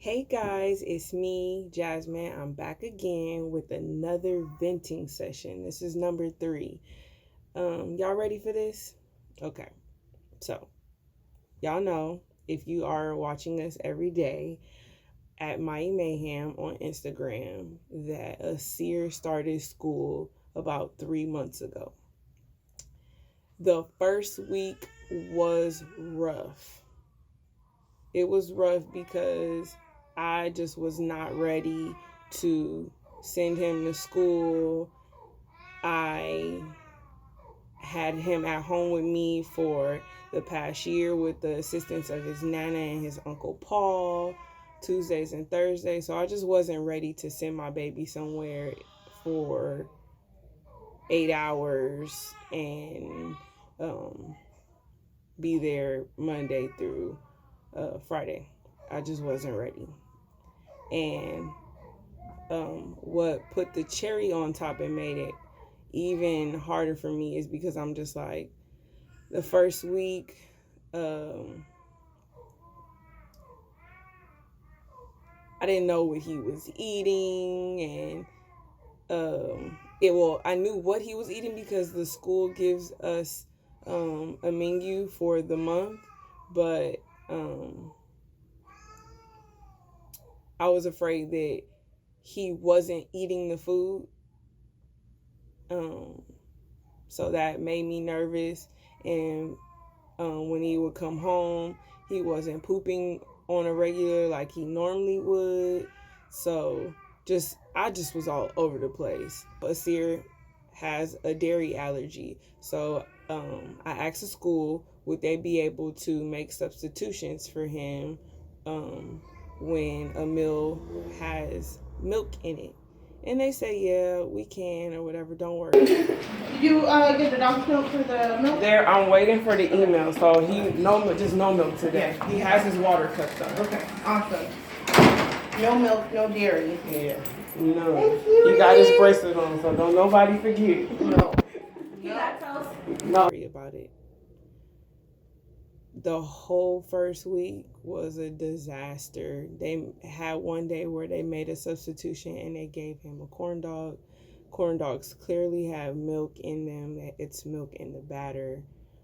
Hey guys, it's me, Jasmine. I'm back again with another venting session. This is number 3. Y'all ready for this? Okay. So, y'all know if you are watching us every day at Mighty Mayhem on Instagram that Asir started school about 3 months ago. The first week was rough. It was rough because I just was not ready to send him to school. I had him at home with me for the past year with the assistance of his nana and his uncle Paul, Tuesdays and Thursdays. So I just wasn't ready to send my baby somewhere for 8 hours and be there Monday through Friday. I just wasn't ready. And what put the cherry on top and made it even harder for me is because I'm just like, the first week, I didn't know what he was eating, and I knew what he was eating because the school gives us a menu for the month, but I was afraid that he wasn't eating the food. So that made me nervous. And when he would come home, he wasn't pooping on a regular like he normally would. So I just was all over the place. Asir has a dairy allergy. So I asked the school, would they be able to make substitutions for him when a meal has milk in it? And they say, yeah, we can or whatever, don't worry. Did you get the dog's milk for the milk? I'm waiting for the email, so just no milk today. He has his water cut though. Okay, awesome. No milk, no dairy. Yeah. No. He got his bracelet on, so don't nobody forget. No. No. Worry about it. The whole first week was a disaster. They had one day where they made a substitution and they gave him a corn dog. Corn dogs clearly have milk in them. It's milk in the batter.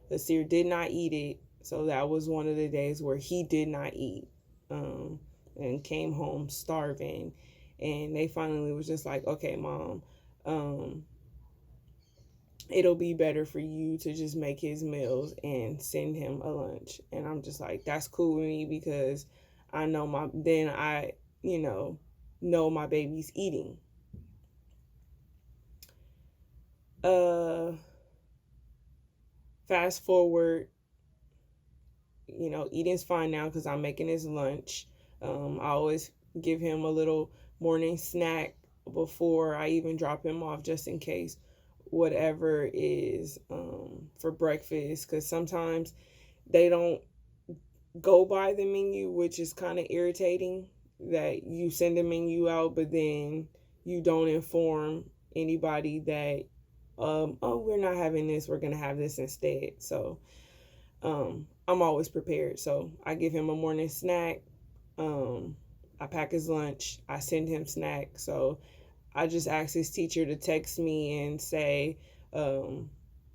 Asir did not eat it, so that was one of the days where he did not eat and came home starving. And they finally was just like, okay, Mom, it'll be better for you to just make his meals and send him a lunch. And I'm just like, that's cool with me because I know know my baby's eating. Fast forward, eating's fine now because I'm making his lunch. I always give him a little morning snack before I even drop him off, just in case whatever is for breakfast, because sometimes they don't go by the menu, which is kind of irritating, that you send a menu out but then you don't inform anybody that we're not having this, we're gonna have this instead. So I'm always prepared. So I give him a morning snack, I pack his lunch, I send him snacks. So I just asked his teacher to text me and say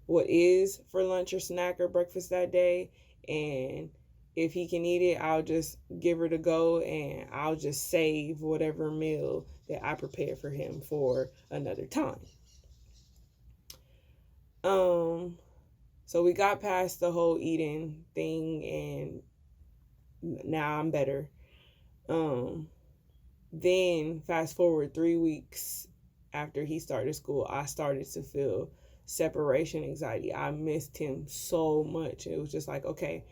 what is for lunch or snack or breakfast that day. And if he can eat it, I'll just give her to go and I'll just save whatever meal that I prepared for him for another time. So we got past the whole eating thing and now I'm better. Then fast forward 3 weeks after he started school, I started to feel separation anxiety. I missed him so much. It was just like, okay,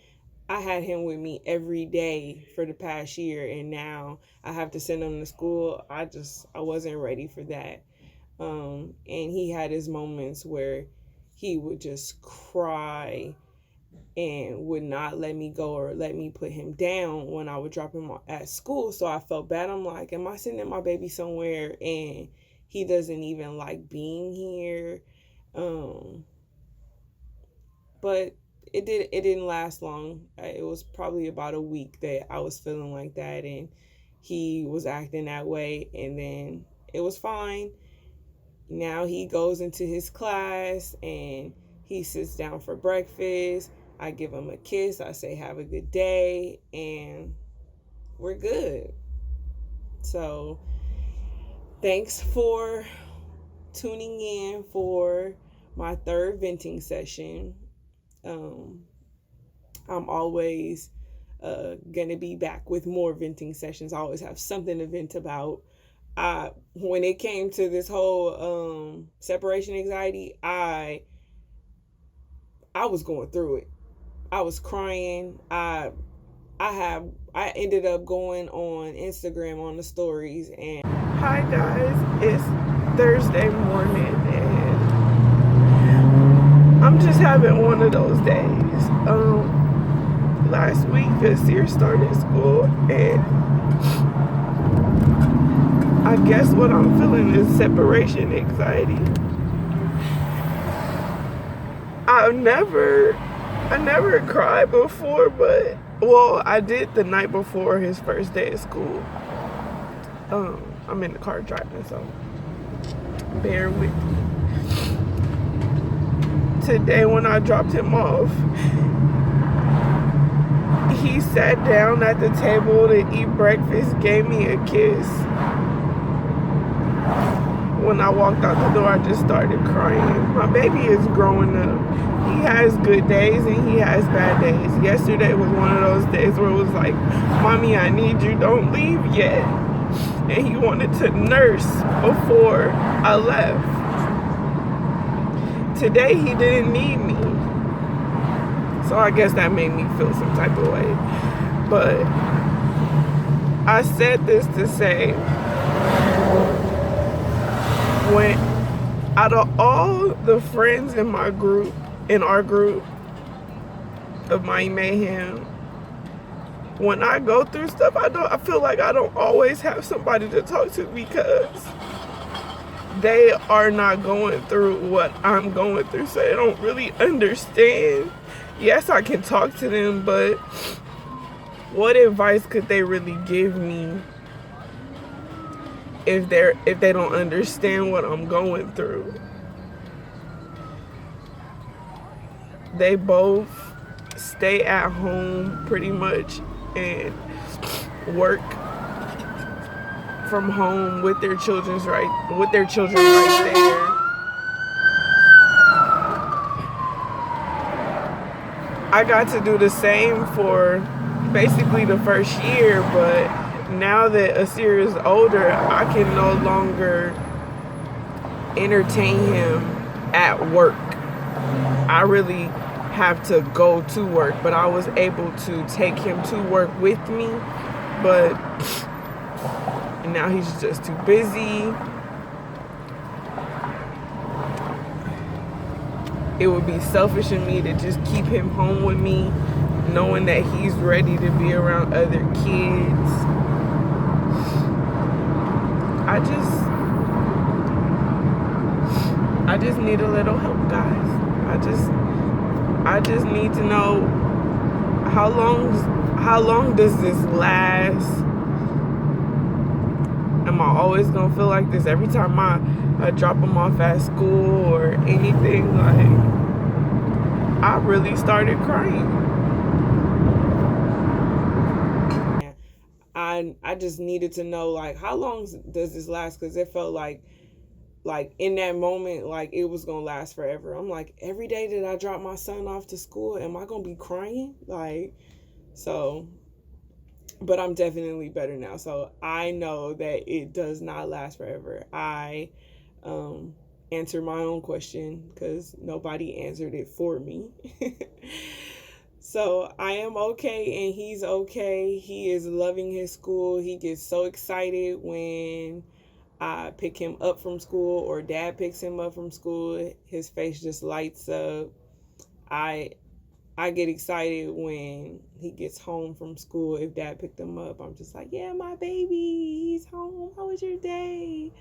I had him with me every day for the past year, and now I have to send him to school. I wasn't ready for that. And he had his moments where he would just cry and would not let me go or let me put him down when I would drop him at school. So I felt bad. I'm like, am I sending my baby somewhere and he doesn't even like being here? But it didn't last long. It was probably about a week that I was feeling like that, and he was acting that way, and then it was fine. Now he goes into his class and he sits down for breakfast. I give him a kiss. I say, have a good day. And we're good. So, thanks for tuning in for my third venting session. Um, I'm always gonna be back with more venting sessions. I always have something to vent about. When it came to this whole separation anxiety, I was going through it. I was crying. I ended up going on Instagram on the stories. And hi guys, it's Thursday morning and I'm just having one of those days. Last week Asir started school and I guess what I'm feeling is separation anxiety. I never cried before, but well, I did the night before his first day of school. I'm in the car driving, so bear with me. Today when I dropped him off, he sat down at the table to eat breakfast, gave me a kiss. When I walked out the door, I just started crying. My baby is growing up. He has good days and he has bad days. Yesterday was one of those days where it was like, Mommy, I need you, don't leave yet. And he wanted to nurse before I left. Today he didn't need me. So I guess that made me feel some type of way. But I said this to say, when out of all the friends in our group of my mayhem, when I go through stuff, I feel like I don't always have somebody to talk to because they are not going through what I'm going through, so they don't really understand. Yes, I can talk to them, but what advice could they really give me if they don't understand what I'm going through? They both stay at home pretty much and work from home with their children right there. I got to do the same for basically the first year, but now that Asir is older, I can no longer entertain him at work. I really have to go to work, but I was able to take him to work with me, but now he's just too busy. It would be selfish in me to just keep him home with me, knowing that he's ready to be around other kids. I just need a little help, guys. I just need to know how long does this last? Am I always gonna feel like this every time I drop him off at school or anything? Like, I really started crying. I just needed to know, like, how long does this last? Because it felt like in that moment, like it was gonna last forever. I'm like, every day that I drop my son off to school, am I gonna be crying? Like, so, but I'm definitely better now. So I know that it does not last forever. I answered my own question because nobody answered it for me. So I am okay and he's okay. He is loving his school. He gets so excited when I pick him up from school or dad picks him up from school. His face just lights up. I get excited when he gets home from school. If dad picked him up, I'm just like, yeah, my baby, he's home. How was your day?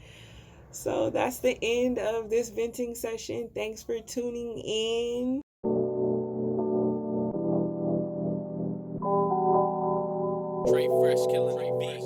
So that's the end of this venting session. Thanks for tuning in. Fresh killing beat.